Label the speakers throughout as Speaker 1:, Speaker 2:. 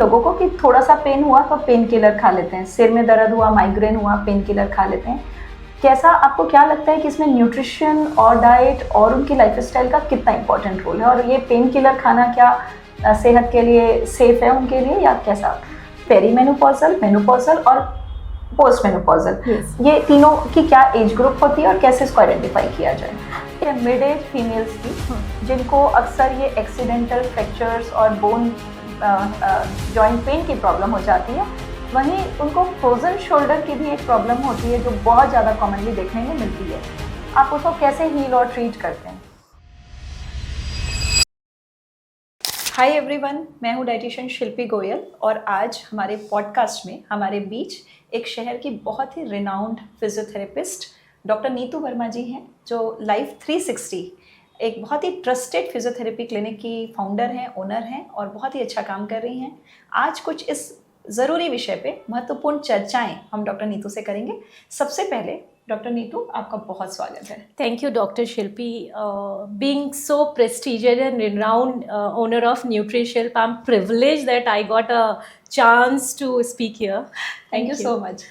Speaker 1: लोगों को कि थोड़ा सा पेन हुआ तो पेन किलर खा लेते हैं, सिर में दर्द हुआ, माइग्रेन हुआ, पेन किलर खा लेते हैं। कैसा आपको क्या लगता है कि इसमें न्यूट्रिशन और डाइट और उनकी लाइफस्टाइल का कितना इंपॉर्टेंट रोल है, और ये पेन किलर खाना क्या सेहत के लिए सेफ है उनके लिए या कैसा? पेरी मेनोपॉजल, मेनोपॉजल और पोस्ट मेनोपॉजल, ये तीनों की क्या एज ग्रुप होती है और कैसे इसको आइडेंटिफाई किया जाए? ये मिड एज फीमेल्स की जिनको अक्सर ये एक्सीडेंटल फ्रैक्चर्स और बोन जॉइंट पेन की प्रॉब्लम हो जाती है, वहीं उनको फ्रोजन शोल्डर की भी एक प्रॉब्लम होती है जो बहुत ज़्यादा कॉमनली देखने में मिलती है। आप उसको कैसे हील और ट्रीट करते हैं? हाय एवरीवन, मैं हूँ डाइटिशियन शिल्पी गोयल और आज हमारे पॉडकास्ट में हमारे बीच एक शहर की बहुत ही renowned physiotherapist doctor Neetu Verma ji हैं, जो लाइफ 360 एक बहुत ही ट्रस्टेड फिजियोथेरेपी क्लिनिक की फाउंडर हैं, ओनर हैं और बहुत ही अच्छा काम कर रही हैं। आज कुछ इस ज़रूरी विषय पे महत्वपूर्ण चर्चाएं हम डॉक्टर नीतू से करेंगे। सबसे पहले डॉक्टर नीतू, आपका बहुत स्वागत है।
Speaker 2: Thank you, Dr. Shilpi. Being so prestigious and renowned owner of NutriShilp, I'm privileged that I got a chance to speak here.
Speaker 1: Thank you so much.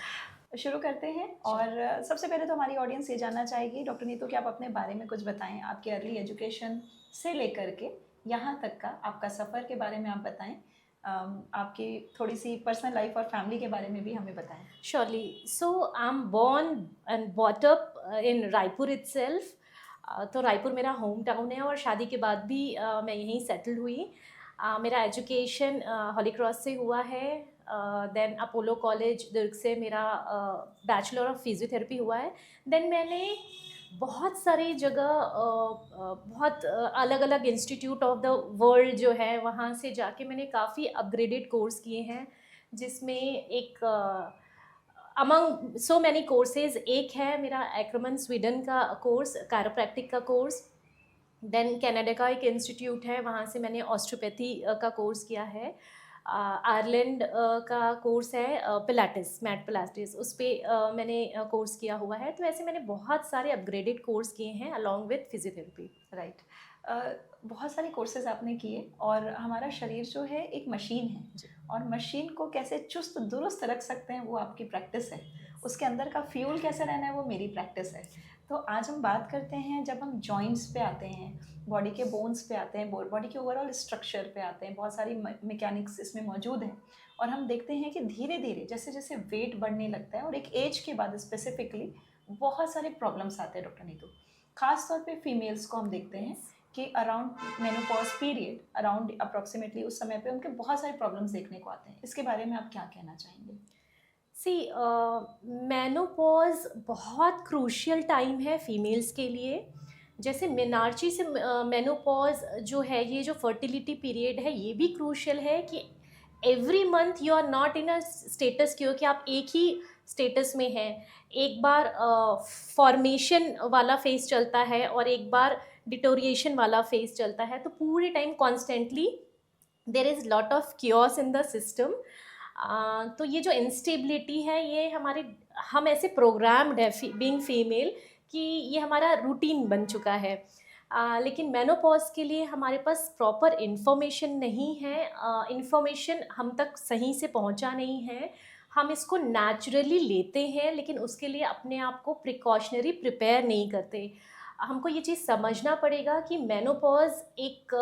Speaker 1: शुरू करते हैं और सबसे पहले तो हमारी ऑडियंस ये जानना चाहेगी डॉक्टर नीतू कि आप अपने बारे में कुछ बताएं, आपके अर्ली एजुकेशन से लेकर के यहाँ तक का आपका सफ़र के बारे में आप बताएं, आपकी थोड़ी सी पर्सनल लाइफ और फैमिली के बारे में भी हमें बताएं।
Speaker 2: Surely. So I'm born and brought up in Raipur itself. तो रायपुर मेरा होम टाउन है और शादी के बाद भी मैं यहीं सेटल हुई। मेरा एजुकेशन हॉली क्रॉस से हुआ है, देन अपोलो कॉलेज दुर्ग से मेरा बैचलर ऑफ फिजियोथेरेपी हुआ है। देन मैंने बहुत सारी जगह बहुत अलग अलग इंस्टीट्यूट ऑफ द वर्ल्ड जो है वहाँ से जाके मैंने काफ़ी अपग्रेडेड कोर्स किए हैं, जिसमें एक अमंग सो मैनी कोर्सेज एक है मेरा एक्रोमन स्वीडन का कोर्स, कायरोप्रैक्टिक का कोर्स। देन कनाडा का एक इंस्टीट्यूट है, वहाँ से मैंने ऑस्टियोपैथी का कोर्स किया है। आयरलैंड का कोर्स है पिलाटिस, मैट पिलाटिस, उस पर मैंने कोर्स किया हुआ है। तो ऐसे मैंने बहुत सारे अपग्रेडेड कोर्स किए हैं अलॉन्ग विथ फिजियोथेरेपी।
Speaker 1: राइट। बहुत सारे कोर्सेज आपने किए और हमारा शरीर जो है एक मशीन है और मशीन को कैसे चुस्त दुरुस्त रख सकते हैं वो आपकी प्रैक्टिस है, उसके अंदर का फ्यूल कैसे रहना है वो मेरी प्रैक्टिस है। तो आज हम बात करते हैं, जब हम जॉइंट्स पे आते हैं, बॉडी के बोन्स पे आते हैं, बॉडी के ओवरऑल स्ट्रक्चर पे आते हैं, बहुत सारी मैकेनिक्स इसमें मौजूद हैं और हम देखते हैं कि धीरे धीरे जैसे जैसे वेट बढ़ने लगता है और एक एज के बाद स्पेसिफिकली बहुत सारे प्रॉब्लम्स आते हैं डॉक्टर नीतू। खास तौर पे फीमेल्स को हम देखते हैं कि around menopause period, around approximately उस समय पे उनके बहुत सारे प्रॉब्लम्स देखने को आते हैं। इसके बारे में आप क्या कहना चाहेंगे?
Speaker 2: मेनोपॉज बहुत क्रूशियल टाइम है फीमेल्स के लिए। जैसे मेनार्ची से मेनोपॉज जो है, ये जो फर्टिलिटी पीरियड है, ये भी क्रूशियल है कि every month you are not in a status क्योंकि आप एक ही स्टेटस में हैं। एक बार फॉर्मेशन वाला फेज चलता है और एक बार डिटोरिएशन वाला फेज चलता है, तो पूरे time constantly there is lot of chaos in the system. तो ये जो इंस्टेबिलिटी है, ये हम ऐसे प्रोग्राम्ड है बीइंग फीमेल कि ये हमारा रूटीन बन चुका है। लेकिन मेनोपॉज के लिए हमारे पास प्रॉपर इन्फॉर्मेशन नहीं है, इन्फॉर्मेशन हम तक सही से पहुंचा नहीं है। हम इसको नेचुरली लेते हैं लेकिन उसके लिए अपने आप को प्रिकॉशनरी प्रिपेयर नहीं करते। हमको ये चीज़ समझना पड़ेगा कि मेनोपॉज एक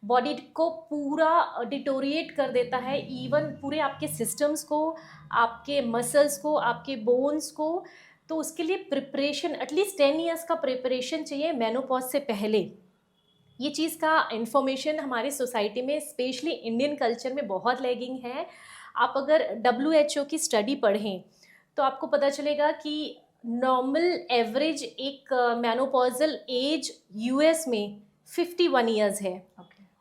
Speaker 2: बॉडी को पूरा डिटोरिएट कर देता है, इवन पूरे आपके सिस्टम्स को, आपके मसल्स को, आपके बोन्स को। तो उसके लिए प्रिपरेशन एटलीस्ट 10 ईयर्स का प्रिपरेशन चाहिए मेनोपॉज से पहले। ये चीज़ का इन्फॉर्मेशन हमारी सोसाइटी में, स्पेशली इंडियन कल्चर में, बहुत लैगिंग है। आप अगर WHO की स्टडी पढ़ें तो आपको पता चलेगा कि नॉर्मल एवरेज एक मेनोपॉजल एज US में 51 ईयर्स है।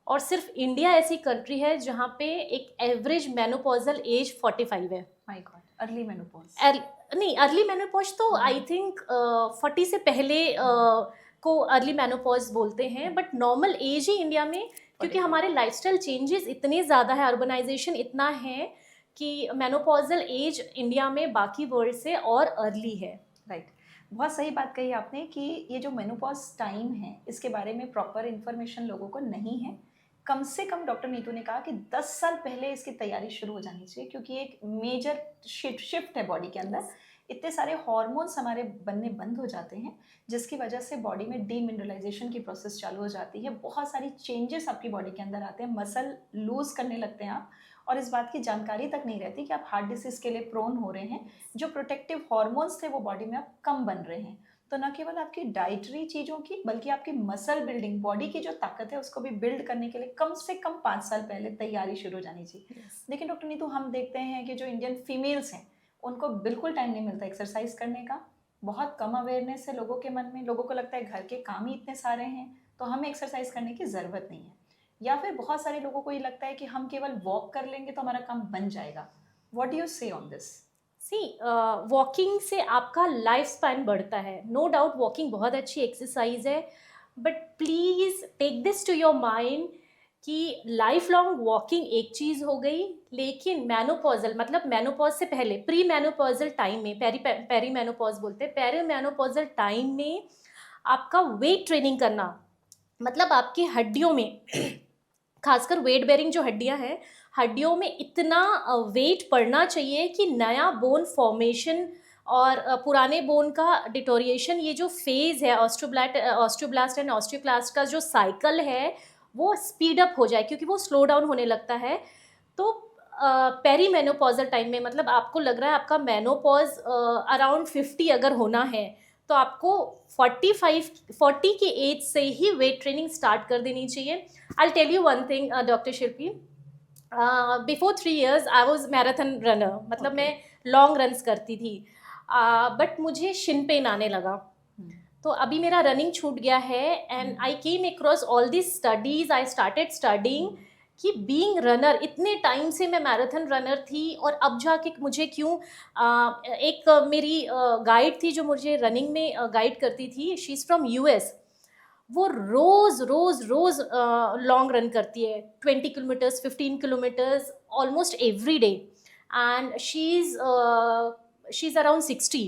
Speaker 2: और सिर्फ इंडिया ऐसी कंट्री है जहाँ पे एक एवरेज मेनोपॉजल एज 45 है।
Speaker 1: माय गॉड, अर्ली मेनोपॉज
Speaker 2: नहीं, अर्ली मेनोपॉज तो आई थिंक 40 से पहले को अर्ली मेनोपॉज बोलते हैं, बट नॉर्मल एज ही इंडिया में, क्योंकि हमारे लाइफस्टाइल चेंजेस इतने ज़्यादा है, अर्बनाइजेशन इतना है कि मेनोपॉजल एज इंडिया में बाकी वर्ल्ड से और अर्ली है।
Speaker 1: राइट। बहुत सही बात कही आपने कि ये जो मेनोपॉज टाइम है इसके बारे में प्रॉपर इन्फॉर्मेशन लोगों को नहीं है। कम से कम डॉक्टर नीतू ने कहा कि 10 साल पहले इसकी तैयारी शुरू हो जानी चाहिए, क्योंकि ये एक मेजर शिफ्ट है बॉडी के अंदर। इतने सारे हार्मोन्स हमारे बनने बंद हो जाते हैं, जिसकी वजह से बॉडी में डीमिनरलाइजेशन की प्रोसेस चालू हो जाती है। बहुत सारी चेंजेस आपकी बॉडी के अंदर आते हैं, मसल लूज करने लगते हैं आप, और इस बात की जानकारी तक नहीं रहती कि आप हार्ट डिसीज के लिए प्रोन हो रहे हैं। जो प्रोटेक्टिव हार्मोन्स थे वो बॉडी में अब कम बन रहे हैं। तो न केवल आपकी डाइटरी चीज़ों की, बल्कि आपकी मसल बिल्डिंग, बॉडी की जो ताकत है उसको भी बिल्ड करने के लिए कम से कम 5 साल पहले तैयारी शुरू हो जानी चाहिए। लेकिन डॉक्टर नीतू, हम देखते हैं कि जो इंडियन फीमेल्स हैं उनको बिल्कुल टाइम नहीं मिलता एक्सरसाइज करने का। बहुत कम अवेयरनेस है लोगों के मन में। लोगों को लगता है घर के काम ही इतने सारे हैं तो हमें एक्सरसाइज करने की ज़रूरत नहीं है, या फिर बहुत सारे लोगों को ये लगता है कि हम केवल वॉक कर लेंगे तो हमारा काम बन जाएगा। व्हाट डू यू से ऑन दिस?
Speaker 2: सी, वॉकिंग से आपका लाइफ स्पैन बढ़ता है, नो डाउट वॉकिंग बहुत अच्छी एक्सरसाइज है, but please take this to your mind कि लाइफ लॉन्ग वॉकिंग एक चीज़ हो गई, लेकिन मेनोपॉजल मतलब मेनोपॉज से पहले प्री मेनोपॉजल टाइम में, पेरी मेनोपॉज बोलते हैं, पेरी मेनोपॉजल टाइम में आपका वेट ट्रेनिंग करना, मतलब आपकी हड्डियों में खासकर वेट बेरिंग जो हड्डियां हैं, हड्डियों में इतना वेट पड़ना चाहिए कि नया बोन फॉर्मेशन और पुराने बोन का डिटोरिएशन, ये जो फेज़ है ऑस्टियोब्लास्ट एंड ऑस्टियोक्लास्ट का जो साइकिल है वो स्पीड अप हो जाए, क्योंकि वो स्लो डाउन होने लगता है। तो पेरी मेनोपॉजल टाइम में, मतलब आपको लग रहा है आपका मेनोपॉज अराउंड 50 अगर होना है, तो आपको 40 की एज से ही वेट ट्रेनिंग स्टार्ट कर देनी चाहिए। I tell you one thing doctor Shilpi, before 3 years I was marathon runner, मतलब मैं लॉन्ग रन्स करती थी, बट मुझे शिन पेन आने लगा, तो अभी मेरा रनिंग छूट गया है। And I came across all this studies, I started studying कि बीइंग रनर, इतने टाइम से मैं मैराथन रनर थी और अब जाके मुझे क्यों एक मेरी गाइड थी जो मुझे रनिंग में गाइड करती थी, शी इज़ फ्रॉम US, वो रोज़ रोज़ रोज़ लॉन्ग रन करती है, 20 kilometres 15 kilometres almost every day, and she is around 60,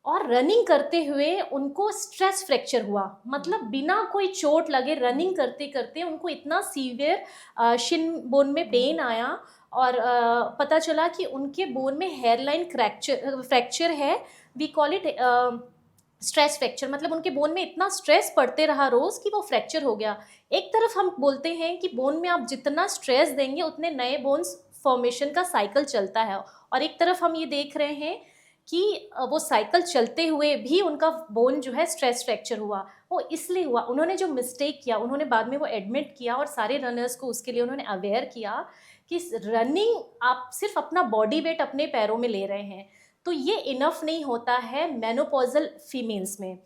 Speaker 2: और रनिंग करते हुए उनको स्ट्रेस फ्रैक्चर हुआ, मतलब बिना कोई चोट लगे रनिंग करते करते उनको इतना सीवियर शिन बोन में पेन आया, और पता चला कि उनके बोन में हेयरलाइन फ्रैक्चर है, we call it stress fracture, मतलब उनके बोन में इतना स्ट्रेस पड़ते रहा रोज़ कि वो फ्रैक्चर हो गया। एक तरफ हम बोलते हैं कि बोन में आप जितना स्ट्रेस देंगे उतने नए बोन्स फॉर्मेशन का साइकिल चलता है, और एक तरफ हम ये देख रहे हैं कि वो साइकिल चलते हुए भी उनका बोन जो है स्ट्रेस फ्रैक्चर हुआ। वो इसलिए हुआ, उन्होंने जो मिस्टेक किया, उन्होंने बाद में वो एडमिट किया और सारे रनर्स को उसके लिए उन्होंने अवेयर किया कि रनिंग आप सिर्फ अपना बॉडी वेट अपने पैरों में ले रहे हैं, तो ये इनफ नहीं होता है मेनोपॉजल फीमेल्स में।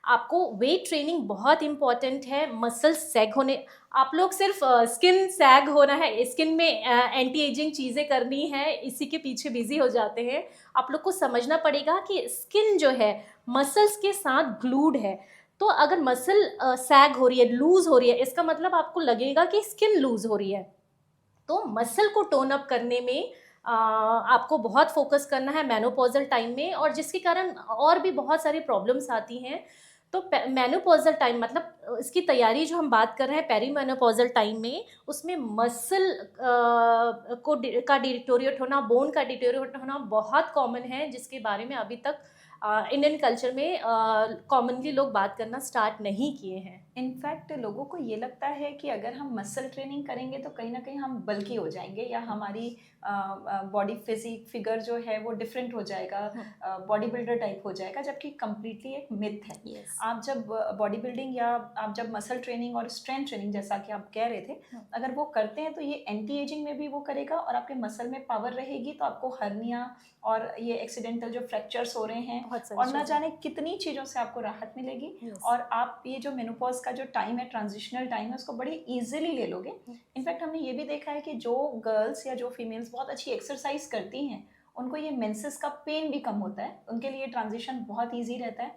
Speaker 2: आपको वेट ट्रेनिंग बहुत इंपॉर्टेंट है, मसल सैग होने, आप लोग सिर्फ स्किन सैग होना है, स्किन में एंटी एजिंग चीज़ें करनी है, इसी के पीछे बिजी हो जाते हैं। आप लोग को समझना पड़ेगा कि स्किन जो है मसल्स के साथ ग्लूड है, तो अगर मसल सैग हो रही है, लूज हो रही है, इसका मतलब आपको लगेगा कि स्किन लूज हो रही है। तो मसल को टोन अप करने में आपको बहुत फोकस करना है मेनोपॉजल टाइम में, और जिसके कारण और भी बहुत सारी प्रॉब्लम्स आती हैं। तो मेनोपॉजल टाइम मतलब इसकी तैयारी जो हम बात कर रहे हैं पेरी मेनोपॉजल टाइम में, उसमें मसल का डिटोरिएट होना, बोन का डिटोरिएट होना बहुत कॉमन है, जिसके बारे में अभी तक इंडियन कल्चर में कॉमनली लोग बात करना स्टार्ट नहीं किए हैं।
Speaker 1: इनफैक्ट लोगों को ये लगता है कि अगर हम मसल ट्रेनिंग करेंगे तो कहीं ना कहीं हम बल्की हो जाएंगे, या हमारी बॉडी फिगर जो है वो डिफरेंट हो जाएगा, बॉडी बिल्डर टाइप हो जाएगा, जबकि कम्प्लीटली एक मिथ है।
Speaker 2: Yes.
Speaker 1: आप जब बॉडी बिल्डिंग या आप जब मसल ट्रेनिंग और स्ट्रेंथ ट्रेनिंग जैसा कि आप कह रहे थे, अगर वो करते हैं तो ये एंटी एजिंग में भी वो करेगा, और आपके मसल में पावर रहेगी, तो आपको हर्निया और ये एक्सीडेंटल जो फ्रैक्चर्स हो रहे हैं और ना जाने कितनी चीज़ों से आपको राहत मिलेगी।
Speaker 2: Yes.
Speaker 1: और आप ये जो मेनोपॉज का जो टाइम है, ट्रांजिशनल टाइम है, उसको बड़ी इजीली ले लोगे। इनफैक्ट हमने ये भी देखा है कि जो गर्ल्स या जो फीमेल्स बहुत अच्छी एक्सरसाइज करती हैं उनको ये मेंसेस का पेन भी कम होता है, उनके लिए ट्रांजिशन बहुत ईजी रहता है।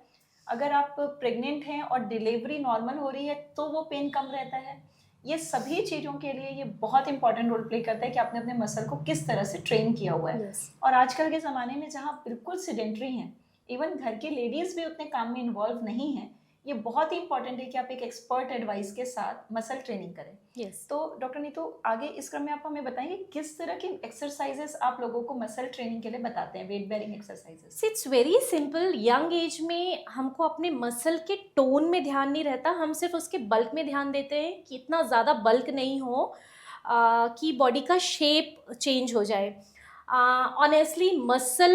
Speaker 1: अगर आप प्रेग्नेंट हैं और डिलीवरी नॉर्मल हो रही है तो वो पेन कम रहता है। ये सभी चीज़ों के लिए ये बहुत इंपॉर्टेंट रोल प्ले करता है कि आपने अपने मसल को किस तरह से ट्रेन किया हुआ है।
Speaker 2: Yes.
Speaker 1: और आजकल के ज़माने में जहाँ बिल्कुल सेडेंट्री हैं, इवन घर की लेडीज़ भी उतने काम में इन्वॉल्व नहीं हैं, ये बहुत ही इंपॉर्टेंट है कि आप एक एक्सपर्ट एडवाइस के साथ मसल ट्रेनिंग करें।
Speaker 2: यस।
Speaker 1: तो डॉक्टर नीतू, आगे इस क्रम में आप हमें बताएंगे किस तरह की एक्सरसाइजेस आप लोगों को मसल ट्रेनिंग के लिए बताते हैं, weight bearing exercises?
Speaker 2: It's very simple. Young age में हमको अपने मसल के टोन में ध्यान नहीं रहता, हम सिर्फ उसके बल्क में ध्यान देते हैं कि इतना ज़्यादा बल्क नहीं हो कि बॉडी का शेप चेंज हो जाए। ऑनेस्टली मसल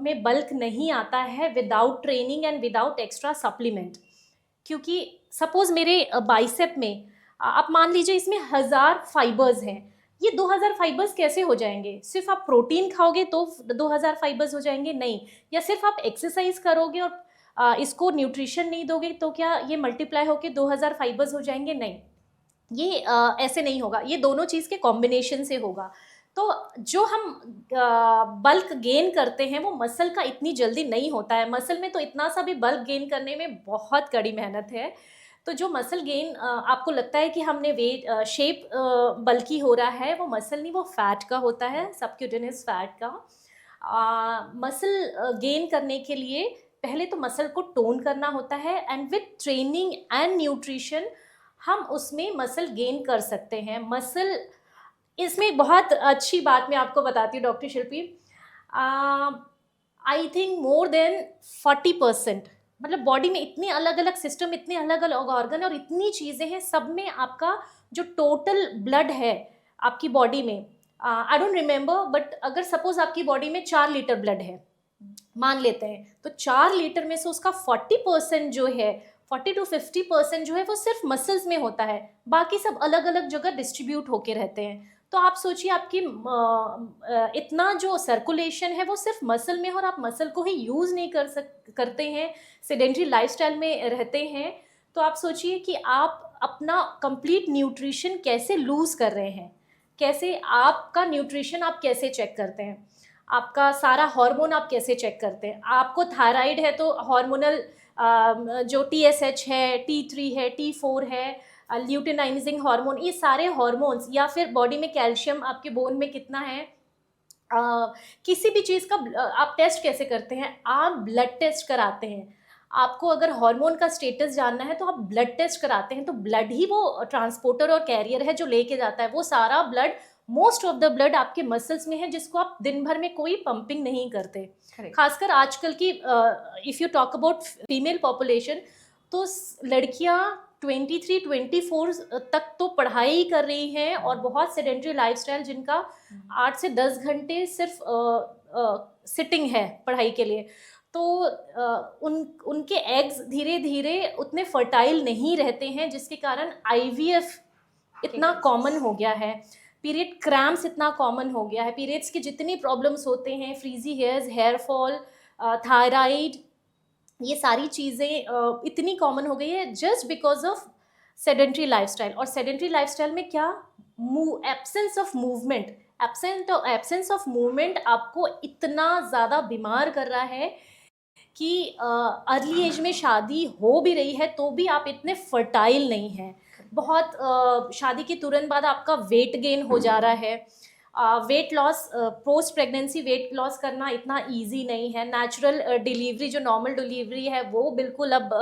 Speaker 2: में बल्क नहीं आता है without training and without extra supplement. क्योंकि सपोज मेरे बाइसेप में आप मान लीजिए इसमें 1000 फाइबर्स हैं, ये 2000 फाइबर्स कैसे हो जाएंगे? सिर्फ आप प्रोटीन खाओगे तो 2000 फाइबर्स हो जाएंगे? नहीं। या सिर्फ आप एक्सरसाइज करोगे और इसको न्यूट्रिशन नहीं दोगे तो क्या ये मल्टीप्लाई होके 2000 फाइबर्स हो जाएंगे? नहीं, ये ऐसे नहीं होगा, ये दोनों चीज़ के कॉम्बिनेशन से होगा। तो जो हम बल्क गेन करते हैं वो मसल का इतनी जल्दी नहीं होता है। मसल में तो इतना सा भी बल्क गेन करने में बहुत कड़ी मेहनत है। तो जो मसल गेन आपको लगता है कि हमने वेट शेप बल्की हो रहा है, वो मसल नहीं, वो फैट का होता है, सबक्यूटेनियस फैट का। मसल गेन करने के लिए पहले तो मसल को टोन करना होता है, and with training and nutrition हम उसमें मसल गेन कर सकते हैं। मसल, इसमें बहुत अच्छी बात मैं आपको बताती हूँ doctor Shilpi. I think more than 40%, मतलब बॉडी में इतने अलग अलग सिस्टम, इतने अलग अलग ऑर्गन और इतनी चीज़ें हैं, सब में आपका जो टोटल ब्लड है आपकी बॉडी में, आई डोंट रिमेंबर, बट अगर सपोज आपकी बॉडी में 4 लीटर ब्लड है मान लेते हैं, तो 4 लीटर में से उसका 40% जो है, 40 to 50% जो है वो सिर्फ मसल्स में होता है, बाकी सब अलग अलग जगह डिस्ट्रीब्यूट होके रहते हैं। तो आप सोचिए आपकी इतना जो सर्कुलेशन है वो सिर्फ मसल में है, और आप मसल को ही यूज़ नहीं करते हैं, सेडेंट्री लाइफस्टाइल में रहते हैं। तो आप सोचिए कि आप अपना कंप्लीट न्यूट्रिशन कैसे लूज़ कर रहे हैं, कैसे आपका न्यूट्रिशन आप कैसे चेक करते हैं, आपका सारा हार्मोन आप कैसे चेक करते हैं। आपको थायराइड है तो हार्मोनल जो TSH है, T3 है, T4 है, ल्यूटिनाइजिंग हार्मोन, ये सारे हार्मोन्स, या फिर बॉडी में कैल्शियम आपके बोन में कितना है, किसी भी चीज़ का आप टेस्ट कैसे करते हैं? आप ब्लड टेस्ट कराते हैं। आपको अगर हार्मोन का स्टेटस जानना है तो आप ब्लड टेस्ट कराते हैं। तो ब्लड ही वो ट्रांसपोर्टर और कैरियर है जो लेके जाता है। वो सारा blood, most of the blood आपके मसल्स में है, जिसको आप दिन भर में कोई पंपिंग नहीं करते। खासकर आजकल की if you talk about female population, तो लड़कियां 23-24 तक तो पढ़ाई कर रही हैं, और बहुत सेडेंट्री लाइफस्टाइल, जिनका 8 से 10 घंटे सिर्फ सिटिंग है पढ़ाई के लिए। तो उनके एग्स धीरे धीरे उतने फर्टाइल नहीं रहते हैं, जिसके कारण IVF इतना कॉमन हो गया है, पीरियड क्रैम्प्स इतना कॉमन हो गया है, पीरियड्स की जितनी प्रॉब्लम्स होते हैं, frizzy hairs, hair fall, thyroid, ये सारी चीज़ें इतनी कॉमन हो गई है just because of sedentary lifestyle. और सेडेंट्री लाइफस्टाइल में क्या, absence of movement, absence of movement आपको इतना ज़्यादा बीमार कर रहा है कि अर्ली एज में शादी हो भी रही है तो भी आप इतने फर्टाइल नहीं हैं। बहुत शादी के तुरंत बाद आपका वेट गेन हो जा रहा है। Weight loss, post pregnancy weight loss करना इतना इजी नहीं है। नेचुरल डिलीवरी, जो नॉर्मल डिलीवरी है, वो बिल्कुल अब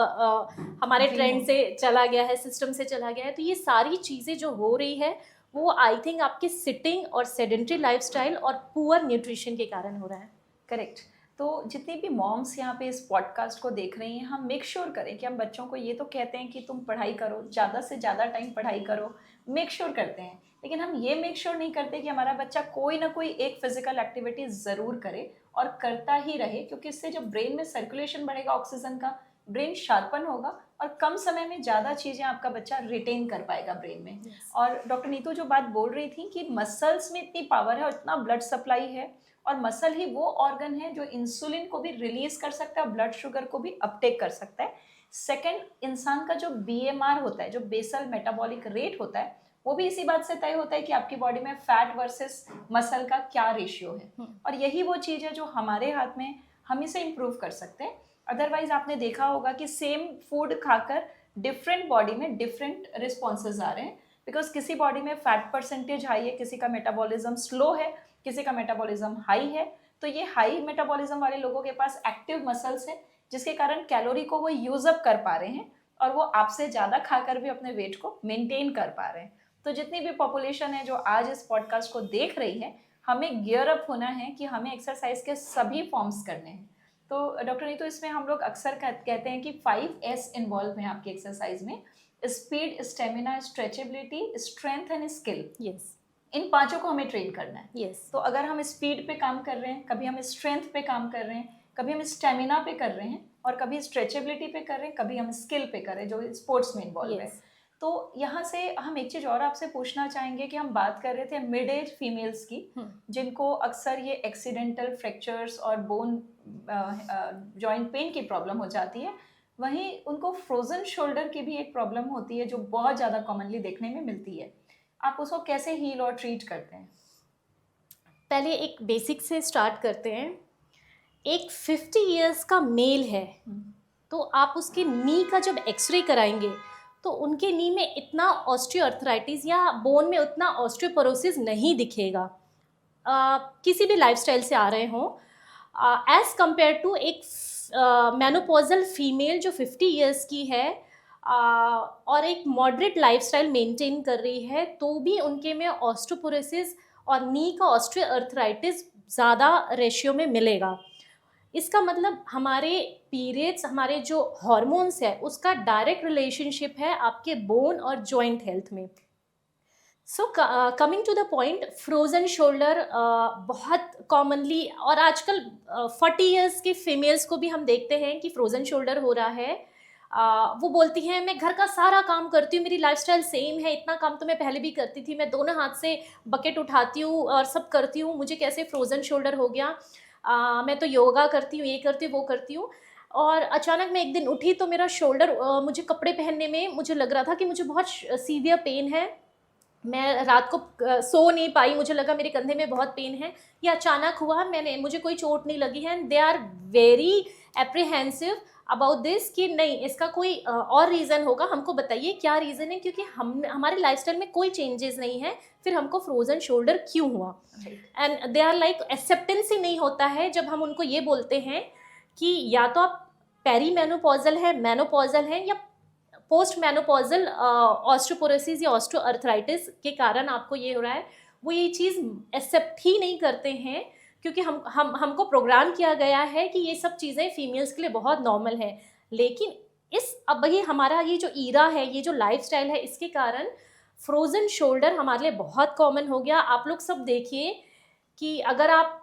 Speaker 2: हमारे ट्रेंड से चला गया है, सिस्टम से चला गया है। तो ये सारी चीज़ें जो हो रही है वो आई थिंक आपके सिटिंग और सेडेंट्री लाइफस्टाइल और पुअर न्यूट्रिशन के कारण हो रहा है।
Speaker 1: करेक्ट। तो जितनी भी मॉम्स यहाँ पे इस पॉडकास्ट को देख रही हैं, हम मेक श्योर करें कि हम बच्चों को ये तो कहते हैं कि तुम पढ़ाई करो, ज़्यादा से ज़्यादा टाइम पढ़ाई करो, मेक श्योर करते हैं, लेकिन हम ये मेक श्योर नहीं करते कि हमारा बच्चा कोई ना कोई एक फिजिकल एक्टिविटी ज़रूर करे और करता ही रहे, क्योंकि इससे जब ब्रेन में सर्कुलेशन बढ़ेगा ऑक्सीजन का, ब्रेन शार्पन होगा और कम समय में ज़्यादा चीज़ें आपका बच्चा रिटेन कर पाएगा ब्रेन में। और डॉक्टर नीतू जो बात बोल रही थी कि मसल्स में इतनी पावर है और इतना ब्लड सप्लाई है, और मसल ही वो ऑर्गन है जो इंसुलिन को भी रिलीज कर सकता है और ब्लड शुगर को भी अपटेक कर सकता है। सेकंड, इंसान का जो BMR होता है, जो बेसल मेटाबॉलिक रेट होता है, वो भी इसी बात से तय होता है कि आपकी बॉडी में फैट वर्सेस मसल का क्या रेशियो है। और यही वो चीज़ है जो हमारे हाथ में, हम इसे इम्प्रूव कर सकते हैं। अदरवाइज आपने देखा होगा कि सेम फूड खाकर डिफरेंट बॉडी में डिफरेंट रिस्पॉन्सेज आ रहे हैं, बिकॉज किसी बॉडी में फैट परसेंटेज हाई है, किसी का मेटाबॉलिज्म स्लो है, किसी का मेटाबॉलिज्म हाई है। तो ये हाई मेटाबॉलिज्म वाले लोगों के पास एक्टिव मसल्स है, जिसके कारण कैलोरी को वो यूज अप कर पा रहे हैं और वो आपसे ज़्यादा खाकर भी अपने वेट को मेंटेन कर पा रहे हैं। तो जितनी भी पॉपुलेशन है जो आज इस पॉडकास्ट को देख रही है, हमें गियर अप होना है कि हमें एक्सरसाइज के सभी फॉर्म्स करने हैं। तो डॉक्टर नीतू, इसमें हम लोग अक्सर कहते हैं कि 5S इन्वॉल्व हैं आपकी एक्सरसाइज में: speed, stamina, stretchability, strength and skill.
Speaker 2: Yes
Speaker 1: in पांचों को हमें ट्रेन करना है।
Speaker 2: यस
Speaker 1: तो अगर हम स्पीड पे काम कर रहे हैं, कभी हम स्ट्रेंथ पे काम कर रहे हैं, कभी हम स्टेमिना पे कर रहे हैं, और कभी स्ट्रेचेबिलिटी पे कर रहे हैं, कभी हम स्किल पे कर रहे हैं जो स्पोर्ट्स में इन्वॉल्व है। तो यहाँ से हम एक चीज़ और आपसे पूछना चाहेंगे कि हम बात कर रहे थे मिड एज फीमेल्स की, जिनको अक्सर ये एक्सीडेंटल फ्रैक्चर्स और बोन जॉइंट पेन की प्रॉब्लम हो जाती है। वहीं उनको फ्रोजन शोल्डर की भी एक प्रॉब्लम होती है जो बहुत ज़्यादा कॉमनली देखने में मिलती है। आप उसको कैसे हील और ट्रीट करते हैं?
Speaker 2: पहले एक बेसिक से स्टार्ट करते हैं। एक 50 इयर्स का मेल है, तो आप उसके नी का जब एक्सरे कराएंगे तो उनके नी में इतना ऑस्टियोआर्थराइटिस या बोन में उतना ऑस्टियोपोरोसिस नहीं दिखेगा, किसी भी लाइफस्टाइल से आ रहे हों, एज़ कंपेयर टू एक मेनोपॉजल फीमेल जो 50 इयर्स की है और एक मॉडरेट लाइफस्टाइल मेंटेन कर रही है, तो भी उनके में ऑस्टियोपोरोसिस और नी का ऑस्टियोआर्थराइटिस ज़्यादा रेशियो में मिलेगा। इसका मतलब हमारे पीरियड्स, हमारे जो हार्मोन्स है, उसका डायरेक्ट रिलेशनशिप है आपके बोन और जॉइंट हेल्थ में। So coming to the point, frozen shoulder बहुत कॉमनली, और आजकल 40 इयर्स की फीमेल्स को भी हम देखते हैं कि फ्रोजन शोल्डर हो रहा है। वो बोलती हैं मैं घर का सारा काम करती हूँ, मेरी लाइफस्टाइल सेम है, इतना काम तो मैं पहले भी करती थी, मैं दोनों हाथ से बकेट उठाती हूँ और सब करती हूँ, मुझे कैसे फ्रोजन शोल्डर हो गया? मैं तो योगा करती हूँ, ये करती हूँ, वो करती हूँ, और अचानक मैं एक दिन उठी तो मेरा शोल्डर, मुझे कपड़े पहनने में मुझे लग रहा था कि मुझे बहुत सीवियर पेन है, मैं रात को सो नहीं पाई, मुझे लगा मेरे कंधे में बहुत पेन है। ये अचानक हुआ, मुझे कोई चोट नहीं लगी है। They are very apprehensive about this कि नहीं, इसका कोई और रीज़न होगा, हमको बताइए क्या रीज़न है, क्योंकि हमारे लाइफस्टाइल में कोई चेंजेस नहीं है, फिर हमको फ्रोजन शोल्डर क्यों हुआ? And they are like, acceptance ही नहीं होता है जब हम उनको ये बोलते हैं कि या तो आप पेरी मेनोपॉजल है, मेनोपॉजल है, या पोस्ट मेनोपॉजल ऑस्टियोपोरोसिस या ऑस्टियोआर्थराइटिस के कारण आपको ये हो रहा है। वो ये चीज़ एक्सेप्ट ही नहीं करते हैं, क्योंकि हमको प्रोग्राम किया गया है कि ये सब चीज़ें फीमेल्स के लिए बहुत नॉर्मल है। लेकिन अब ये हमारा ये जो ईरा है, ये जो लाइफस्टाइल है, इसके कारण फ्रोजन शोल्डर हमारे लिए बहुत कॉमन हो गया। आप लोग सब देखिए कि अगर आप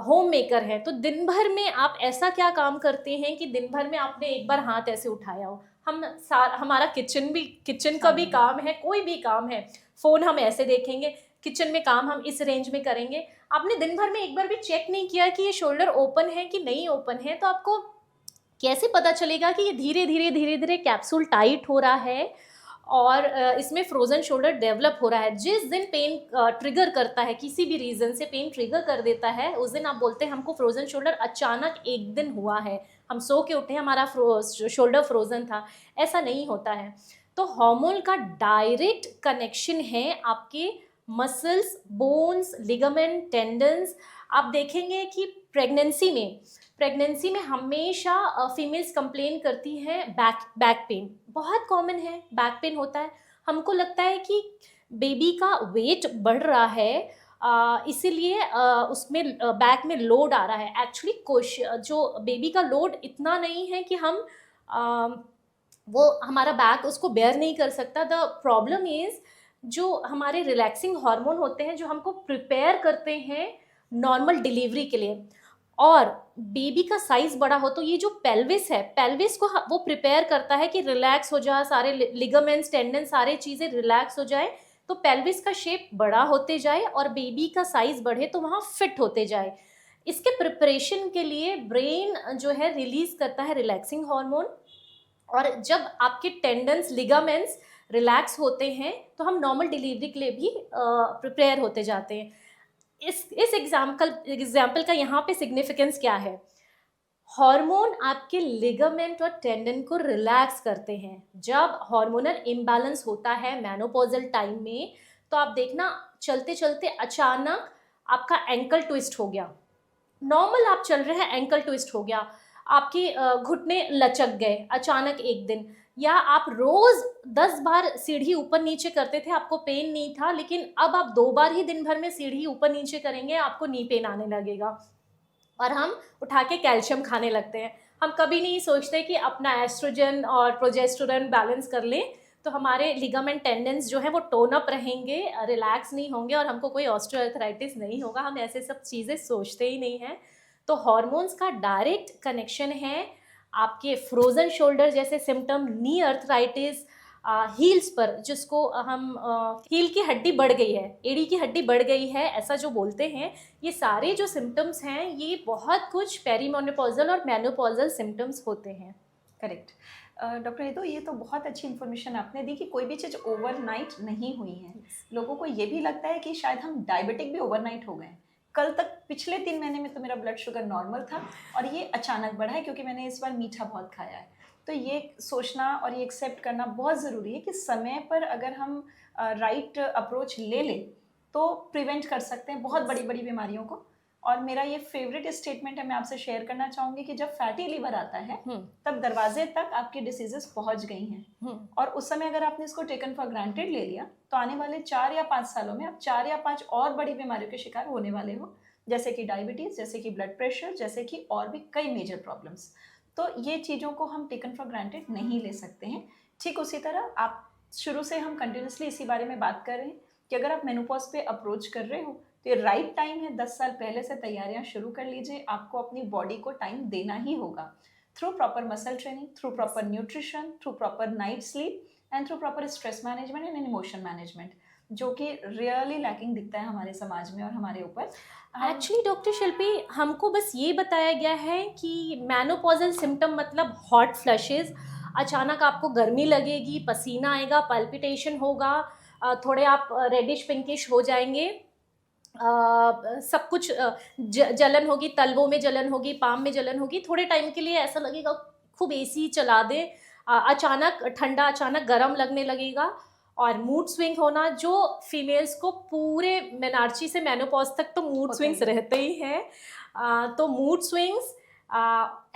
Speaker 2: होम मेकर हैं तो दिन भर में आप ऐसा क्या काम करते हैं कि दिन भर में आपने एक बार हाथ ऐसे उठाया हो? हमारा किचन का भी काम है, कोई भी काम है, फ़ोन हम ऐसे देखेंगे, किचन में काम हम इस रेंज में करेंगे। आपने दिन भर में एक बार भी चेक नहीं किया कि ये शोल्डर ओपन है कि नहीं ओपन है, तो आपको कैसे पता चलेगा कि ये धीरे धीरे कैप्सूल टाइट हो रहा है और इसमें फ्रोजन शोल्डर डेवलप हो रहा है? जिस दिन पेन ट्रिगर करता है, किसी भी रीज़न से पेन ट्रिगर कर देता है, उस दिन आप बोलते हैं हमको फ्रोजन शोल्डर अचानक एक दिन हुआ है, हम सो के उठे, हमारा शोल्डर फ्रोजन था। ऐसा नहीं होता है। तो हार्मोन का डायरेक्ट कनेक्शन है आपके मसल्स, बोन्स, लिगामेंट, टेंडन्स। आप देखेंगे कि प्रेगनेंसी में हमेशा फीमेल्स कंप्लेन करती हैं बैक पेन, बहुत कॉमन है, बैक पेन होता है। हमको लगता है कि बेबी का वेट बढ़ रहा है, इसीलिए उसमें बैक में लोड आ रहा है। एक्चुअली जो बेबी का लोड इतना नहीं है कि वो हमारा बैक उसको बेयर नहीं कर सकता। द प्रॉब्लम इज़ जो हमारे रिलैक्सिंग हार्मोन होते हैं, जो हमको प्रिपेयर करते हैं नॉर्मल डिलीवरी के लिए, और बेबी का साइज़ बड़ा हो तो ये जो पेल्विस है, पेल्विस को वो प्रिपेयर करता है कि रिलैक्स हो जाए, सारे लिगामेंट्स, टेंडन, सारे चीज़ें रिलैक्स हो जाए, तो पेल्विस का शेप बड़ा होते जाए और बेबी का साइज़ बढ़े तो वहाँ फिट होते जाए। इसके प्रिपरेशन के लिए ब्रेन जो है रिलीज़ करता है रिलैक्सिंग हार्मोन, और जब आपके टेंडन्स, लिगामेंट्स रिलैक्स होते हैं तो हम नॉर्मल डिलीवरी के लिए भी प्रिपेयर होते जाते हैं। इस एग्जाम्पल का यहाँ पे सिग्निफिकेंस क्या है? हार्मोन आपके लिगामेंट और टेंडन को रिलैक्स करते हैं। जब हार्मोनल इम्बैलेंस होता है मेनोपॉजल टाइम में, तो आप देखना चलते चलते अचानक आपका एंकल ट्विस्ट हो गया, नॉर्मल आप चल रहे हैं, एंकल ट्विस्ट हो गया, आपके घुटने लचक गए अचानक एक दिन, या आप रोज 10 बार सीढ़ी ऊपर नीचे करते थे, आपको पेन नहीं था, लेकिन अब आप 2 बार ही दिन भर में सीढ़ी ऊपर नीचे करेंगे, आपको नी पेन आने लगेगा। और हम उठा के कैल्शियम खाने लगते हैं। हम कभी नहीं सोचते कि अपना एस्ट्रोजन और प्रोजेस्टेरोन बैलेंस कर लें, तो हमारे लिगामेंट टेंडेंस जो है वो टोन अप रहेंगे, रिलैक्स नहीं होंगे और हमको कोई ऑस्टियोआर्थराइटिस नहीं होगा। हम ऐसे सब चीज़ें सोचते ही नहीं हैं। तो हॉर्मोन्स का डायरेक्ट कनेक्शन है आपके फ्रोजन शोल्डर जैसे सिम्टम, नी अर्थराइटिस, हील्स पर, जिसको हम हील की हड्डी बढ़ गई है, एड़ी की हड्डी बढ़ गई है, ऐसा जो बोलते हैं, ये सारे जो सिम्टम्स हैं ये बहुत कुछ पेरीमेनोपॉजल और मेनोपॉजल सिम्टम्स होते हैं।
Speaker 1: करेक्ट। डॉक्टर येदो, ये तो बहुत अच्छी इन्फॉर्मेशन आपने दी कि कोई भी चीज़ ओवरनाइट नहीं हुई है। लोगों को ये भी लगता है कि शायद हम डायबिटिक भी ओवरनाइट हो गए हैं। कल तक पिछले 3 महीने में तो मेरा ब्लड शुगर नॉर्मल था और ये अचानक बढ़ा है क्योंकि मैंने इस बार मीठा बहुत खाया है। तो ये सोचना और ये एक्सेप्ट करना बहुत ज़रूरी है कि समय पर अगर हम राइट अप्रोच ले लें तो प्रिवेंट कर सकते हैं बहुत बड़ी बड़ी बीमारियों को। और मेरा ये फेवरेट स्टेटमेंट है, मैं आपसे शेयर करना चाहूँगी कि जब फैटी लिवर आता है तब दरवाजे तक आपकी डिसीजेस पहुँच गई हैं। और उस समय अगर आपने इसको टेकन फॉर ग्रांटेड ले लिया तो आने वाले 4 या 5 सालों में आप 4 या 5 और बड़ी बीमारियों के शिकार होने वाले हो, जैसे कि डायबिटीज़, जैसे कि ब्लड प्रेशर, जैसे कि और भी कई मेजर प्रॉब्लम्स। तो ये चीज़ों को हम टेकन फॉर ग्रांटेड नहीं ले सकते हैं। ठीक उसी तरह आप शुरू से हम कंटिन्यूसली इसी बारे में बात कर रहे हैं कि अगर आप मेनोपॉज पे अप्रोच कर रहे हो तो ये राइट टाइम है, 10 साल पहले से तैयारियां शुरू कर लीजिए। आपको अपनी बॉडी को टाइम देना ही होगा through proper muscle training, through proper nutrition, through proper night sleep and through proper stress management and emotion management, जो कि रियली लैकिंग दिखता है हमारे समाज में और हमारे ऊपर।
Speaker 2: एक्चुअली डॉक्टर शिल्पी, हमको बस ये बताया गया है कि मेनोपॉजल सिम्टम मतलब हॉट फ्लशेस, अचानक आपको गर्मी लगेगी, पसीना आएगा, पल्पिटेशन होगा, थोड़े आप रेडिश पिंकिश हो जाएंगे, सब कुछ जलन होगी, तलवों में जलन होगी, पाम में जलन होगी, थोड़े टाइम के लिए ऐसा लगेगा खूब एसी चला दे, अचानक ठंडा अचानक गर्म लगने लगेगा, और मूड स्विंग होना, जो फीमेल्स को पूरे मेनार्ची से मेनोपॉज तक तो मूड स्विंग्स रहते ही हैं। तो mood swings,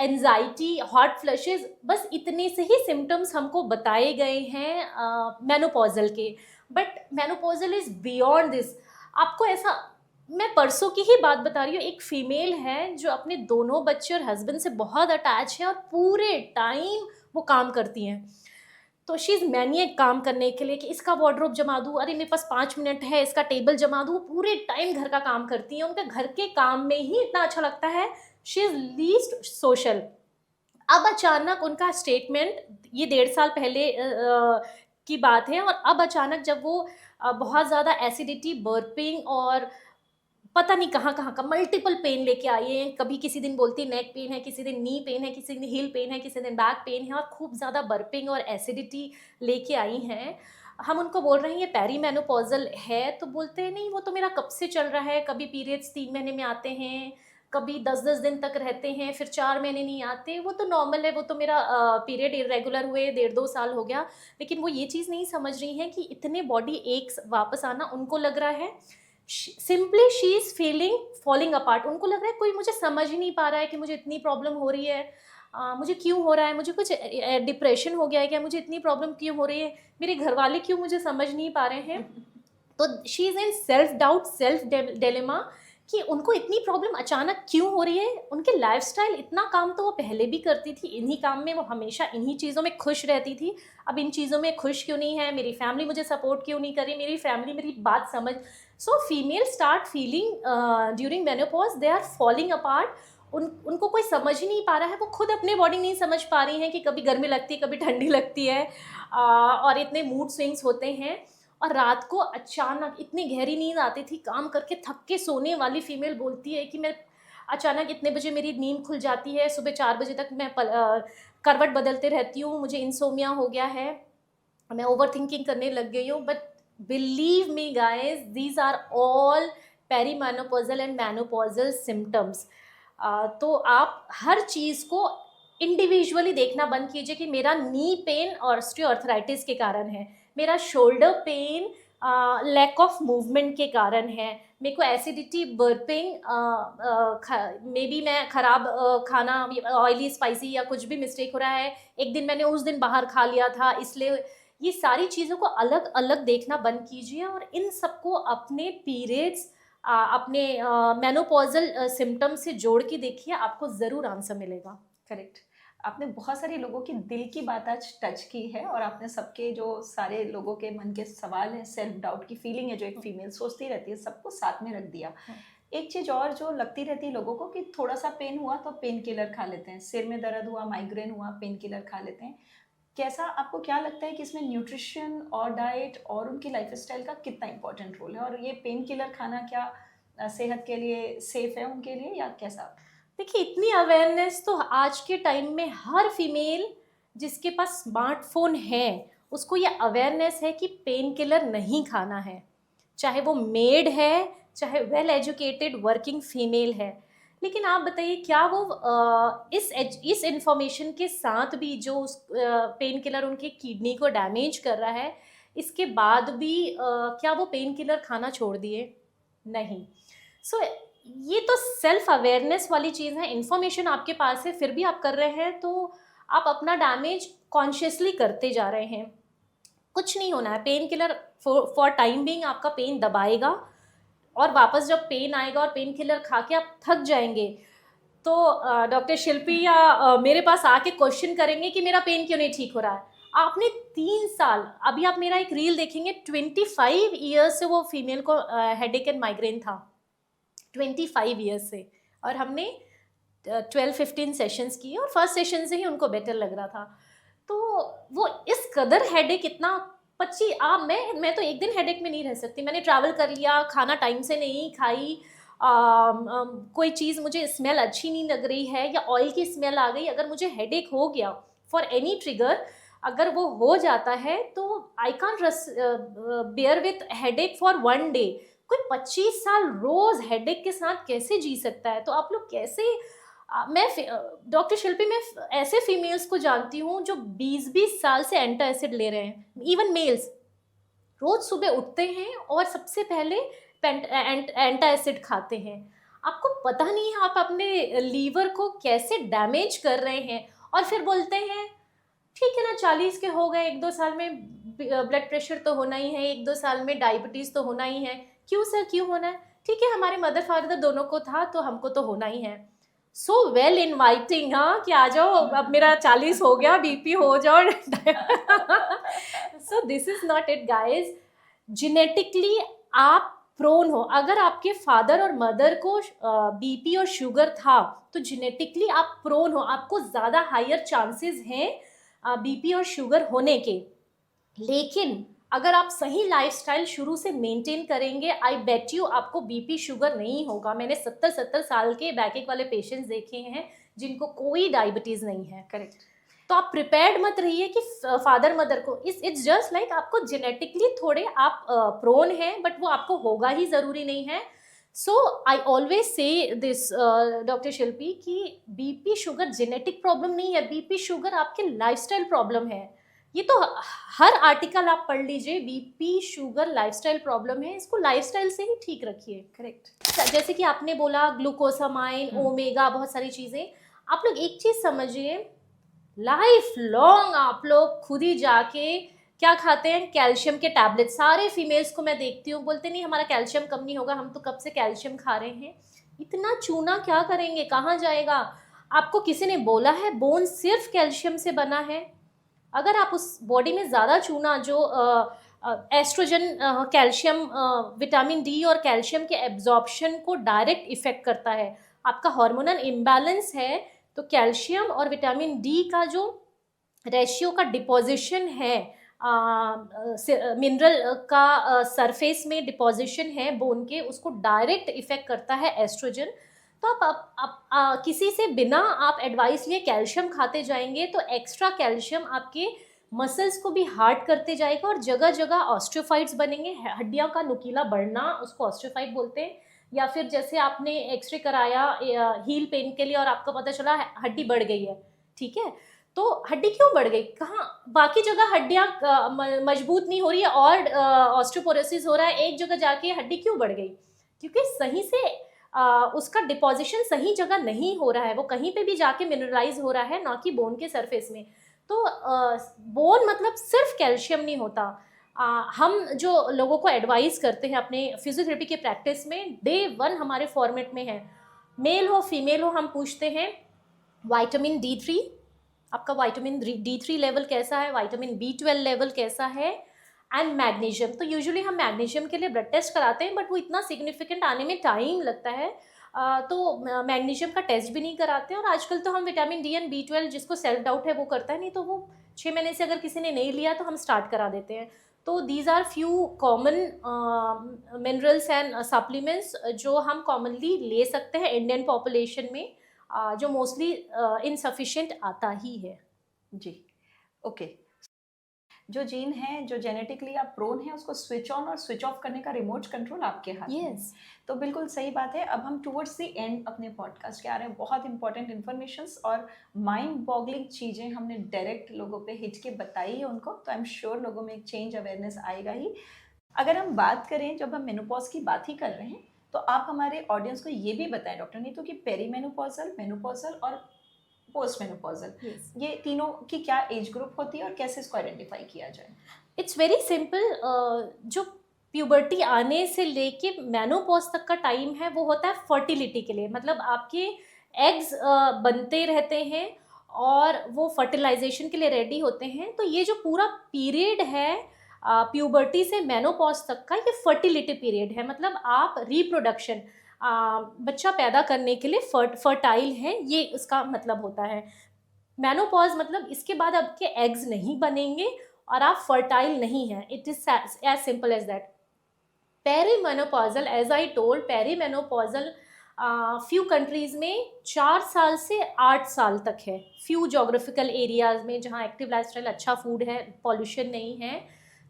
Speaker 2: anxiety, hot flushes, बस इतने से ही सिम्टम्स हमको बताए गए हैं मेनोपॉजल के। But menopausal is beyond this. आपको ऐसा, मैं परसों की ही बात बता रही हूँ, एक फीमेल है जो अपने दोनों बच्चे और हस्बैंड से बहुत अटैच है और पूरे टाइम वो काम करती हैं। तो शी इज़ मैनिएक काम करने के लिए कि इसका वार्डरोब जमा दूँ, अरे मेरे पास 5 मिनट है, इसका टेबल जमा दूँ, पूरे टाइम घर का काम करती हैं। उनका घर के काम में ही इतना अच्छा लगता है। She is least social. अब अचानक उनका स्टेटमेंट, ये 1.5 साल पहले की बात है, और अब अचानक जब वो बहुत ज़्यादा एसिडिटी, बर्पिंग और पता नहीं कहाँ कहाँ का मल्टीपल पेन लेके आई हैं। कभी किसी दिन बोलती है नेक पेन है, किसी दिन नी पेन है, किसी दिन हील पेन है, किसी दिन बैक पेन है, और खूब ज़्यादा बर्पिंग और एसिडिटी लेके आई हैं। हम उनको बोल रहे हैं ये पेरीमेनोपॉजल है, तो बोलते हैं नहीं वो तो मेरा कब से चल रहा है, कभी पीरियड्स 3 महीने में आते हैं, कभी 10-10 दिन तक रहते हैं, फिर 4 महीने नहीं आते, वो तो नॉर्मल है, वो तो मेरा पीरियड इरेगुलर हुए 1.5-2 साल हो गया। लेकिन वो ये चीज़ नहीं समझ रही हैं कि इतने बॉडी एक्स वापस आना उनको लग रहा है, simply she is feeling falling apart. उनको लग रहा है कोई मुझे समझ ही नहीं पा रहा है कि मुझे इतनी प्रॉब्लम हो रही है, मुझे क्यों हो रहा है, मुझे कुछ डिप्रेशन हो गया है क्या, मुझे इतनी प्रॉब्लम क्यों हो रही है, मेरे घर वाले क्यों मुझे समझ नहीं पा रहे हैं। तो she is in self doubt, self dilemma कि उनको इतनी प्रॉब्लम अचानक क्यों हो रही है। उनके लाइफस्टाइल, इतना काम तो वो पहले भी करती थी, इन्हीं काम में वो हमेशा इन्हीं चीज़ों में खुश रहती थी, अब इन चीज़ों में खुश क्यों नहीं है, मेरी फैमिली मुझे सपोर्ट क्यों नहीं करी, मेरी फैमिली मेरी बात समझ। So female start feeling during menopause they are falling apart. उनको कोई समझ ही नहीं पा रहा है, वो खुद अपने बॉडी नहीं समझ पा रही हैं कि कभी गर्मी लगती है, कभी ठंडी लगती है, और इतने मूड स्विंग्स होते हैं। और रात को अचानक इतनी गहरी नींद आती थी, काम करके थक के सोने वाली फीमेल बोलती है कि मैं अचानक इतने बजे मेरी नींद खुल जाती है, सुबह 4 बजे तक मैं करवट बदलते रहती हूँ, मुझे इंसोमिया हो गया है, मैं ओवर थिंकिंग करने लग गई हूँ। But believe me guys, these are all perimenopausal and menopausal symptoms. तो आप हर चीज़ को इंडिविजुअली देखना बंद कीजिए कि मेरा नी पेन ऑस्टियोआर्थराइटिस के कारण है, मेरा shoulder pain lack of movement के कारण है, मेरे को एसिडिटी, बर्पिंग, मे बी मैं खराब खाना, ऑयली स्पाइसी या कुछ भी मिस्टेक हो रहा है, एक दिन मैंने उस दिन बाहर खा लिया था इसलिए, ये सारी चीज़ों को अलग अलग देखना बंद कीजिए और इन सबको अपने पीरियड्स, अपने मेनोपॉजल सिम्टम से जोड़ के देखिए, आपको ज़रूर आंसर मिलेगा।
Speaker 1: करेक्ट। आपने बहुत सारे लोगों की दिल की बात आज टच की है और आपने सबके जो सारे लोगों के मन के सवाल हैं, सेल्फ डाउट की फीलिंग है जो एक फीमेल सोचती रहती है, सबको साथ में रख दिया। एक चीज़ और जो लगती रहती है लोगों को कि थोड़ा सा पेन हुआ तो पेन किलर खा लेते हैं, सिर में दर्द हुआ, माइग्रेन हुआ, पेन किलर खा लेते हैं। कैसा आपको क्या लगता है कि इसमें न्यूट्रिशन और डाइट और उनकी लाइफस्टाइल का कितना इंपॉर्टेंट रोल है, और ये पेन किलर खाना क्या सेहत के लिए सेफ है उनके लिए या कैसा?
Speaker 2: देखिए, इतनी अवेयरनेस तो आज के टाइम में हर फीमेल जिसके पास स्मार्टफोन है उसको ये अवेयरनेस है कि पेन किलर नहीं खाना है, चाहे वो मेड है, चाहे वेल एजुकेटेड वर्किंग फीमेल है। लेकिन आप बताइए, क्या वो इस इंफॉर्मेशन के साथ भी जो उस पेन किलर उनके किडनी को डैमेज कर रहा है, इसके बाद भी क्या वो पेन किलर खाना छोड़ दिए? नहीं। सो ये तो सेल्फ अवेयरनेस वाली चीज़ है, इन्फॉर्मेशन आपके पास है फिर भी आप कर रहे हैं, तो आप अपना डैमेज कॉन्शियसली करते जा रहे हैं। कुछ नहीं होना है, pain killer for time being आपका पेन दबाएगा और वापस जब पेन आएगा और पेन किलर खा के आप थक जाएंगे तो डॉक्टर शिल्पी या मेरे पास आके क्वेश्चन करेंगे कि मेरा पेन क्यों नहीं ठीक हो रहा है। आपने 3 साल, अभी आप मेरा एक रील देखेंगे, 25 ईयर्स से वो फीमेल को हेडेक एंड माइग्रेन था, 25 ईयर्स से, और हमने 12-15 सेशंस किए और फर्स्ट सेशन से ही उनको बेटर लग रहा था। तो वो इस कदर हेडेक, इतना 25 मैं तो एक दिन हेडेक में नहीं रह सकती। मैंने ट्रैवल कर लिया, खाना टाइम से नहीं खाई, कोई चीज़ मुझे स्मेल अच्छी नहीं लग रही है या ऑयल की स्मेल आ गई, अगर मुझे हेडेक हो गया फॉर एनी ट्रिगर, अगर वो हो जाता है तो I can't bear with headache for 1 day. कोई 25 साल रोज हेडेक के साथ कैसे जी सकता है? तो आप लोग कैसे, मैं डॉक्टर शिल्पी, मैं ऐसे फीमेल्स को जानती हूँ जो 20-20 साल से एंटा एसिड ले रहे हैं, इवन मेल्स रोज सुबह उठते हैं और सबसे पहले एंटा एसिड खाते हैं। आपको पता नहीं है आप अपने लीवर को कैसे डैमेज कर रहे हैं, और फिर बोलते हैं ठीक है ना, 40 के हो गए, 1-2 साल में ब्लड प्रेशर तो होना ही है, 1-2 साल में डायबिटीज़ तो होना ही है। क्यों सर, क्यों होना है? ठीक है, हमारे मदर फादर दोनों को था तो हमको तो होना ही है। सो वेल इनवाइटिंग, हाँ, कि आ जाओ, अब मेरा 40 हो गया, बीपी हो जाओ। So this is not it guys. Genetically आप प्रोन हो, अगर आपके फादर और मदर को बीपी और शुगर था तो जेनेटिकली आप प्रोन हो, आपको ज़्यादा हायर चांसेस हैं बीपी और शुगर होने के। लेकिन अगर आप सही लाइफस्टाइल शुरू से मेंटेन करेंगे, आई बेट यू आपको बीपी शुगर नहीं होगा। मैंने 70-70 साल के बैकएक वाले पेशेंट्स देखे हैं जिनको कोई डायबिटीज़ नहीं है।
Speaker 1: करेक्ट।
Speaker 2: तो आप प्रिपेयर्ड मत रहिए कि फादर मदर को, इट्स जस्ट लाइक आपको जेनेटिकली थोड़े आप प्रोन हैं, बट वो आपको होगा ही ज़रूरी नहीं है। So I always say this doctor Shilpi कि बीपी शुगर जेनेटिक प्रॉब्लम नहीं है, बीपी शुगर आपके लाइफस्टाइल प्रॉब्लम है। ये तो हर आर्टिकल आप पढ़ लीजिए, बीपी शुगर लाइफस्टाइल प्रॉब्लम है, इसको लाइफस्टाइल से ही ठीक रखिए।
Speaker 1: करेक्ट।
Speaker 2: जैसे कि आपने बोला ग्लूकोसामाइन, ओमेगा, बहुत सारी चीज़ें। आप लोग एक चीज़ समझिए, लाइफ लॉन्ग आप लोग खुद ही जाके क्या खाते हैं, कैल्शियम के टैबलेट। सारे फीमेल्स को मैं देखती हूँ बोलते नहीं हमारा कैल्शियम कम नहीं होगा, हम तो कब से कैल्शियम खा रहे हैं। इतना चूना क्या करेंगे, कहाँ जाएगा? आपको किसी ने बोला है बोन सिर्फ कैल्शियम से बना है? अगर आप उस बॉडी में ज़्यादा चूना जो एस्ट्रोजन, कैल्शियम, विटामिन डी और कैल्शियम के एब्जॉर्प्शन को डायरेक्ट इफेक्ट करता है, आपका हार्मोनल इम्बैलेंस है, तो कैल्शियम और विटामिन डी का जो रेशियो का डिपोजिशन है, मिनरल का सरफेस में डिपोजिशन है बोन के, उसको डायरेक्ट इफेक्ट करता है एस्ट्रोजन। तो आप किसी से बिना आप एडवाइस लिए कैल्शियम खाते जाएंगे तो एक्स्ट्रा कैल्शियम आपके मसल्स को भी हार्ड करते जाएगा और जगह जगह ऑस्टियोफाइट्स बनेंगे, हड्डियों का नुकीला बढ़ना, उसको ऑस्टियोफाइट बोलते हैं। या फिर जैसे आपने एक्सरे कराया हील पेन के लिए और आपको पता चला हड्डी बढ़ गई है, ठीक है, तो हड्डी क्यों बढ़ गई? कहाँ? बाकी जगह हड्डियाँ मजबूत नहीं हो रही है और ऑस्टियोपोरोसिस हो रहा है, एक जगह जाके हड्डी क्यों बढ़ गई? क्योंकि सही से उसका डिपोजिशन सही जगह नहीं हो रहा है, वो कहीं पे भी जाके मिनरलाइज हो रहा है, ना कि बोन के सरफेस में। तो बोन मतलब सिर्फ कैल्शियम नहीं होता। हम जो लोगों को एडवाइस करते हैं अपने फिजियोथेरेपी के प्रैक्टिस में, डे 1 हमारे फॉर्मेट में है, मेल हो फीमेल हो, हम पूछते हैं विटामिन D3, आपका विटामिन D3 लेवल कैसा है, विटामिन B12 लेवल कैसा है, एंड मैग्नीशियम। तो यूजुअली हम मैग्नीशियम के लिए ब्लड टेस्ट कराते हैं, बट वो इतना सिग्निफिकेंट आने में टाइम लगता है, तो मैग्नीशियम का टेस्ट भी नहीं कराते। और आजकल तो हम विटामिन D एंड B12, जिसको सेल्फ डाउट है वो करता है, नहीं तो वो 6 महीने से अगर किसी ने नहीं लिया तो हम स्टार्ट करा देते हैं। तो these are few common minerals and supplements जो हम कॉमनली ले सकते हैं इंडियन पॉपुलेशन में, जो मोस्टली इनसफिशिएंट आता ही है।
Speaker 1: जी, ओके। जो जीन है, जो जेनेटिकली आप प्रोन है, उसको स्विच ऑन और स्विच ऑफ करने का रिमोट कंट्रोल आपके हाथ में है।
Speaker 2: Yes.
Speaker 1: तो बिल्कुल सही बात है। अब हम टूवर्ड्स द एंड अपने पॉडकास्ट के आ रहे हैं। बहुत इंपॉर्टेंट इन्फॉर्मेशंस और माइंड बॉगलिंग चीज़ें हमने डायरेक्ट लोगों पे हिट के बताई है उनको, तो आई एम श्योर लोगों में एक चेंज अवेयरनेस आएगा ही। अगर हम बात करें, जब हम मेनोपॉज की बात ही कर रहे हैं, तो आप हमारे ऑडियंस को ये भी बताएं डॉक्टर नीतू कि पेरीमेनोपॉजल, मेनोपॉजल और पोस्ट मेनोपॉजल,
Speaker 2: Yes.
Speaker 1: ये तीनों की क्या एज ग्रुप होती है और कैसे इसको आइडेंटिफाई किया जाए?
Speaker 2: It's very simple. जो प्यूबर्टी आने से लेके मेनोपॉज तक का टाइम है वो होता है फर्टिलिटी के लिए, मतलब आपके एग्स बनते रहते हैं और वो फर्टिलाइजेशन के लिए रेडी होते हैं। तो ये जो पूरा पीरियड है प्यूबर्टी से मेनोपॉज तक का, ये फर्टिलिटी पीरियड है, मतलब आप रिप्रोडक्शन, बच्चा पैदा करने के लिए फर्टाइल है, ये इसका मतलब होता है। मेनोपॉज मतलब इसके बाद आपके एग्स नहीं बनेंगे और आप फर्टाइल नहीं हैं। It is as simple as that. Perimenopausal, as I told, perimenopausal few countries में 4 साल से 8 साल तक है, फ्यू जोग्राफिकल एरियाज में जहाँ एक्टिव लाइफस्टाइल, अच्छा फूड है, पॉल्यूशन नहीं है।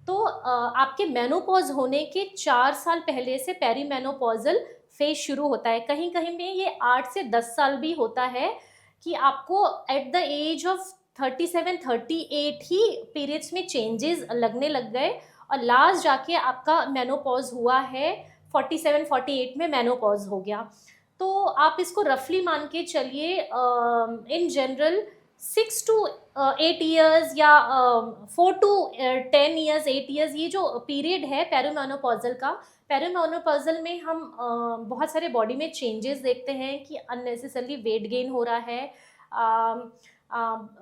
Speaker 2: तो आपके मेनोपॉज होने के 4 साल पहले से पेरीमेनोपॉजल फेज शुरू होता है। कहीं कहीं में ये 8 से 10 साल भी होता है कि आपको एट द एज ऑफ 37-38 ही पीरियड्स में चेंजेस लगने लग गए और लास्ट जाके आपका मेनोपॉज हुआ है 47-48 में मेनोपॉज हो गया। तो आप इसको रफली मान के चलिए, इन जनरल 6 to 8 ईयर्स या 4 to 10 ईयर्स, 8 ईयर्स, ये जो पीरियड है पेरीमेनोपॉजल का, पेरीमेनोपॉजल में हम बहुत सारे बॉडी में चेंजेस देखते हैं कि अननेसेसरली वेट गेन हो रहा है,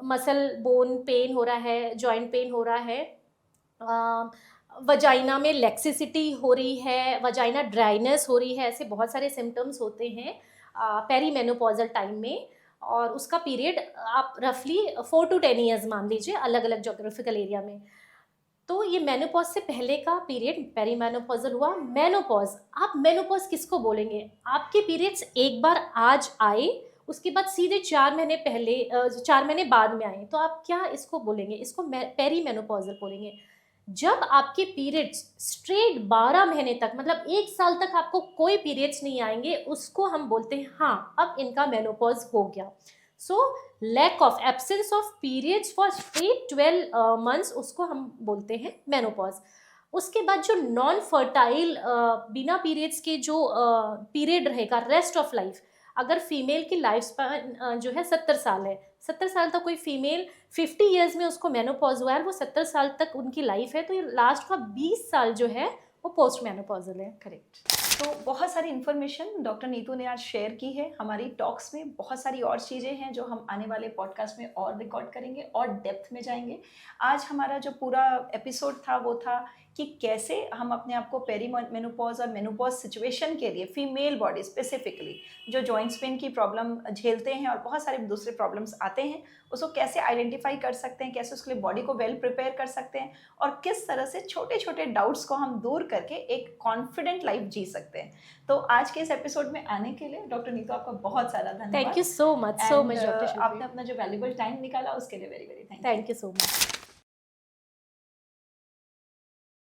Speaker 2: मसल बोन पेन हो रहा है, जॉइंट पेन हो रहा है, वजाइना में लेक्सिसिटी हो रही है, वजाइना ड्राइनेस हो रही है, ऐसे बहुत सारे सिम्टम्स होते हैं पेरीमेनोपॉजल टाइम में। और उसका पीरियड आप रफली 4 to 10 ईयर्स मान लीजिए अलग अलग जोग्राफिकल एरिया में। तो ये मेनोपॉज से पहले का पीरियड पेरीमेनोपॉजल हुआ। मेनोपॉज, आप मेनोपॉज किसको बोलेंगे? आपके पीरियड्स एक बार आज आए, उसके बाद सीधे 4 महीने पहले 4 महीने बाद में आए, तो आप क्या इसको बोलेंगे? इसको पेरीमेनोपॉजल बोलेंगे। जब आपके पीरियड्स स्ट्रेट 12 महीने तक, मतलब 1 साल तक आपको कोई पीरियड्स नहीं आएंगे, उसको हम बोलते हैं हाँ अब इनका मेनोपॉज हो गया। So lack of, absence of periods for straight 12 months, उसको हम बोलते हैं मेनोपॉज। उसके बाद जो नॉन फर्टाइल बिना पीरियड्स के जो पीरियड रहेगा रेस्ट ऑफ लाइफ, अगर फीमेल की लाइफ स्पैन जो है 70 साल है, 70 साल तक कोई फीमेल 50 ईयर्स में उसको मेनोपॉज हुआ है, वो 70 साल तक उनकी लाइफ है, तो ये लास्ट का 20 साल जो है वो पोस्ट मेनोपॉजल है।
Speaker 1: करेक्ट। तो बहुत सारी इन्फॉर्मेशन डॉक्टर नीतू ने आज शेयर की है हमारी टॉक्स में। बहुत सारी और चीज़ें हैं जो हम आने वाले पॉडकास्ट में और रिकॉर्ड करेंगे और डेप्थ में जाएंगे। आज हमारा जो पूरा एपिसोड था वो था कि कैसे हम अपने आप को पेरीमेनोपॉज और मेनोपॉज सिचुएशन के लिए फीमेल बॉडी स्पेसिफिकली जो जॉइंट्स पेन की प्रॉब्लम झेलते हैं और बहुत सारे दूसरे प्रॉब्लम्स आते हैं, उसको कैसे आइडेंटिफाई कर सकते हैं, कैसे उसके लिए बॉडी को वेल प्रिपेयर कर सकते हैं और किस तरह से छोटे छोटे डाउट्स को हम दूर करके एक कॉन्फिडेंट लाइफ जी सकते हैं। तो आज के इस एपिसोड में आने के लिए डॉक्टर नीतू आपका बहुत सारा धन्यवाद।
Speaker 2: Thank you so much doctor Shilpi.
Speaker 1: आपने अपना जो वैल्यूबल टाइम निकाला उसके लिए very very
Speaker 2: thank you so much.